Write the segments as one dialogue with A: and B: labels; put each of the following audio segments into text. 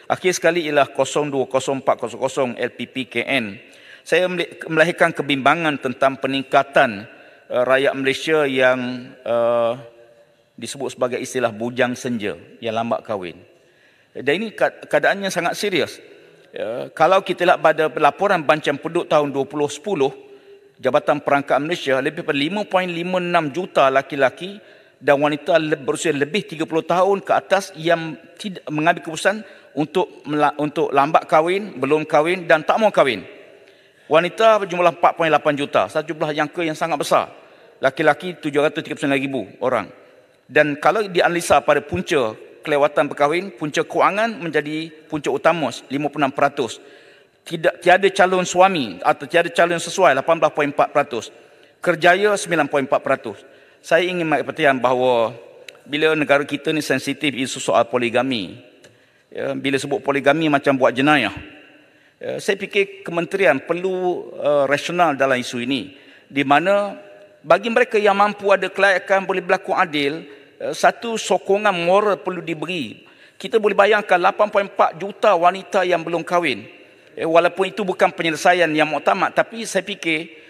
A: Akhir sekali ialah 020400 LPPKN. Saya melahirkan kebimbangan tentang peningkatan rakyat Malaysia yang disebut sebagai istilah bujang senja, yang lambat kahwin. Dan ini keadaannya sangat serius. Kalau kita lihat pada laporan Bancaan Penduduk tahun 2010, Jabatan Perangkat Malaysia, lebih daripada 5.56 juta laki-laki dan wanita berusia lebih 30 tahun ke atas yang tidak mengambil keputusan untuk lambat kahwin, belum kahwin dan tak mau kahwin. Wanita berjumlah 4.8 juta, satu jumlah yang sangat besar. Laki-laki 739,000 orang. Dan kalau dianalisa pada punca kelewatan berkahwin, punca kewangan menjadi punca utama 56%. Tiada calon suami atau tiada calon sesuai 18.4%. Kerjaya 9.4%. Saya ingin mengingatkan bahawa bila negara kita ni sensitif isu soal poligami, bila sebut poligami macam buat jenayah. Saya fikir kementerian perlu rasional dalam isu ini, di mana bagi mereka yang mampu ada kelayakan boleh berlaku adil, satu sokongan moral perlu diberi. Kita boleh bayangkan 8.4 juta wanita yang belum kahwin. Walaupun itu bukan penyelesaian yang muktamad, tapi saya fikir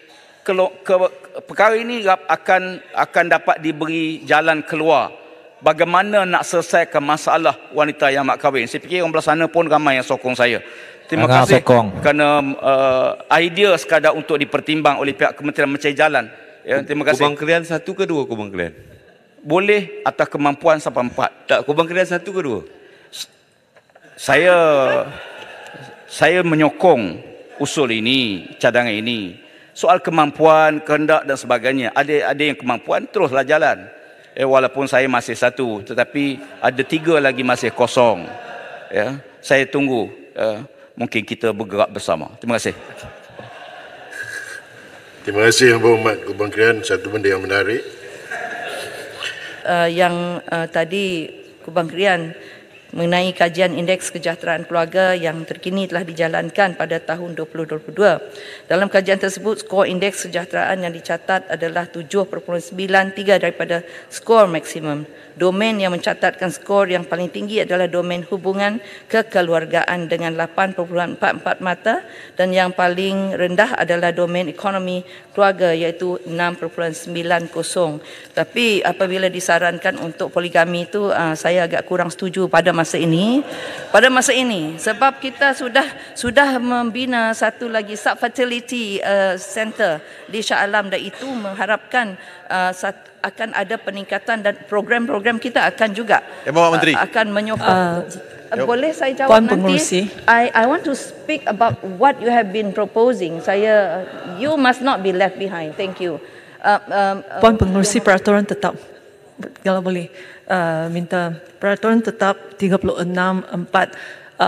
A: perkara ini akan dapat diberi jalan keluar. Bagaimana nak selesaikan masalah wanita yang mak kahwin. Saya fikir orang belah sana pun ramai yang sokong saya. Terima kasih kerana idea sekadar untuk dipertimbang oleh pihak kementerian mencari jalan. Ya, terima kasih.
B: Kubang Kelian 1 ke 2 Kubang Kelian?
A: Boleh atas kemampuan sampai 4.
B: Tak, Kubang Kelian 1 ke 2?
A: Saya menyokong usul ini, cadangan ini. Soal kemampuan, kehendak dan sebagainya. Ada yang kemampuan, teruslah jalan. Walaupun saya masih 1, tetapi ada 3 lagi masih kosong. Ya, saya tunggu. Mungkin kita bergerak bersama. Terima kasih.
C: Terima kasih Yang Berhormat Kubang Kelian. Satu benda yang menarik.
D: Tadi Kubang Kelian mengenai kajian indeks kesejahteraan keluarga yang terkini telah dijalankan pada tahun 2022. Dalam kajian tersebut, skor indeks kesejahteraan yang dicatat adalah 7.93 daripada skor maksimum. Domain yang mencatatkan skor yang paling tinggi adalah domain hubungan kekeluargaan dengan 8.44 mata dan yang paling rendah adalah domain ekonomi keluarga iaitu 6.90. Tapi apabila disarankan untuk poligami itu saya agak kurang setuju pada masa ini. Sebab kita sudah membina satu lagi subfertility center di Shah Alam dan itu mengharapkan akan ada peningkatan dan program-program kita akan juga akan menyokong. Boleh saya jawab
E: Puan Pengerusi.
D: I want to speak about what you have been proposing. You must not be left behind. Thank you.
E: Puan Pengerusi, peraturan tetap, kalau boleh minta peraturan tetap 36(4).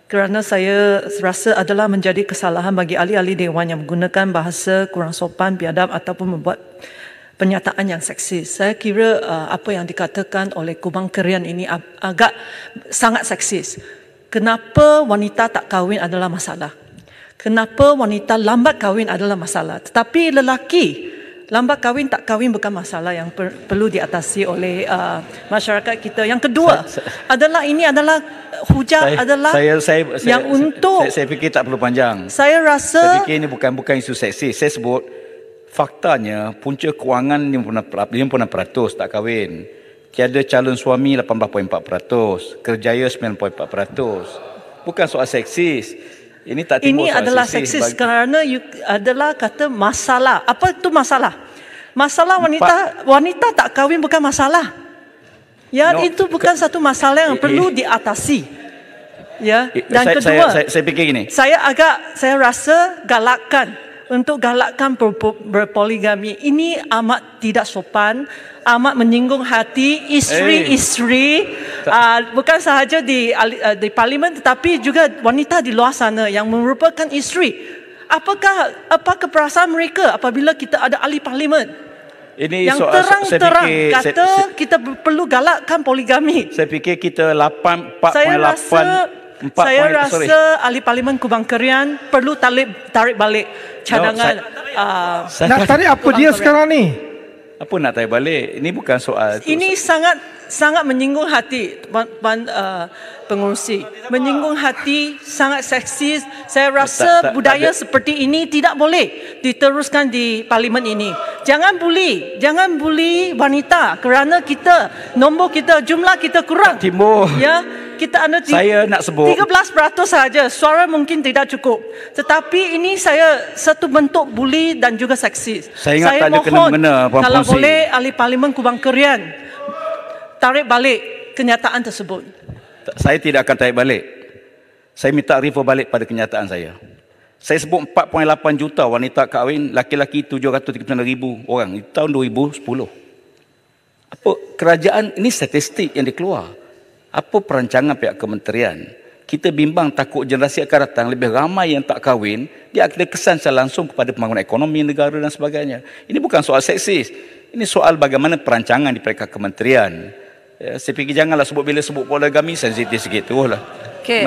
E: Kerana saya rasa adalah menjadi kesalahan bagi ahli-ahli dewan yang menggunakan bahasa kurang sopan, biadab ataupun membuat pernyataan yang seksis. Saya kira apa yang dikatakan oleh Kubang Kelian ini agak sangat seksis. Kenapa wanita tak kahwin adalah masalah. Kenapa wanita lambat kahwin adalah masalah. Tetapi lelaki lambat kahwin tak kahwin bukan masalah yang perlu diatasi oleh masyarakat kita. Yang kedua adalah ini adalah hujah
A: saya fikir tak perlu panjang.
E: Saya rasa
A: fikir ini bukan isu seksis. Saya sebut faktanya punca kewangan 50% tak kahwin. Tiada calon suami 18.4%. Kerjaya 9.4%. Bukan soal seksis. Ini tak timbul
E: ini
A: soal
E: adalah seksis kerana adalah kata masalah. Apa itu masalah? Masalah wanita tak kahwin bukan masalah. Ya, itu bukan satu masalah yang perlu diatasi. Ya, dan kedua,
A: saya fikir gini.
E: Saya rasa galakkan berpoligami ini amat tidak sopan, amat menyinggung hati isteri-isteri, bukan sahaja di parlimen tetapi juga wanita di luar sana yang merupakan isteri. Apakah perasaan mereka apabila kita ada ahli parlimen yang terang-terang kata kita perlu galakkan poligami?
A: Saya fikir kita 4.8
E: Saya rasa ahli parlimen Kubang Kelian perlu tarik balik cadangan.
F: Nak tarik apa dia sekarang ni?
A: Apa nak tanya balik? Ini bukan soal tu.
E: Ini sangat menyinggung hati pengurusi. Menyinggung hati, sangat seksis. Saya rasa budaya seperti ini tidak boleh diteruskan di parlimen ini. Jangan buli wanita kerana nombor kita, jumlah kita kurang.
A: Timur.
E: Ya, kita ada
A: Saya nak sebut
E: 13% saja. Suara mungkin tidak cukup. Tetapi ini satu bentuk buli dan juga seksis.
A: Saya ingat tak ada
E: mohon,
A: kena-mengena, Puan
E: kalau
A: Pengerusi.
E: boleh ahli parlimen Kubang Kerian tarik balik kenyataan tersebut.
A: Saya tidak akan tarik balik. Saya minta refer balik pada kenyataan saya. Saya sebut 4.8 juta wanita kahwin, laki-laki 739,000 orang di tahun 2010. Apa kerajaan ini statistik yang dikeluar? Apa perancangan pihak kementerian? Kita bimbang takut generasi akan datang lebih ramai yang tak kahwin, dia akan ada kesan secara langsung kepada pembangunan ekonomi negara dan sebagainya. Ini bukan soal seksis. Ini soal bagaimana perancangan di pihak kementerian. Ya, saya fikir janganlah bila sebut poligami sensitif sikit tu lah.
D: Okey,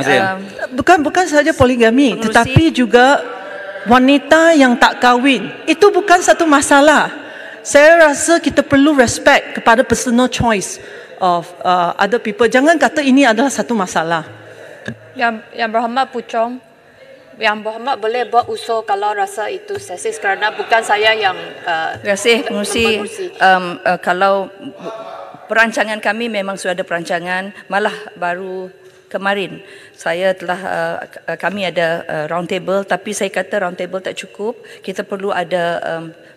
E: Bukan saja poligami,
D: Pengerusi.
E: tetapi juga wanita yang tak kahwin. Itu bukan satu masalah. Saya rasa kita perlu respect kepada personal choice of other people. Jangan kata ini adalah satu masalah.
F: Yang Berhormat Puchong, Yang Berhormat boleh buat usul kalau rasa itu seksis kerana bukan saya yang
D: Terima kasih Pengerusi. Kalau perancangan kami memang sudah ada perancangan, malah baru kemarin kami ada round table, tapi saya kata round table tak cukup. Kita perlu ada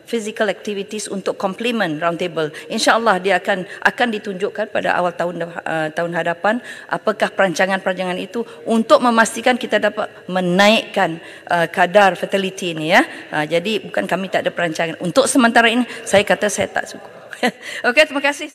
D: physical activities untuk complement round table. InsyaAllah dia akan ditunjukkan pada awal tahun hadapan apakah perancangan-perancangan itu untuk memastikan kita dapat menaikkan kadar fertility ini ya. Jadi bukan kami tak ada perancangan. Untuk sementara ini saya kata saya tak cukup. Okey, terima kasih.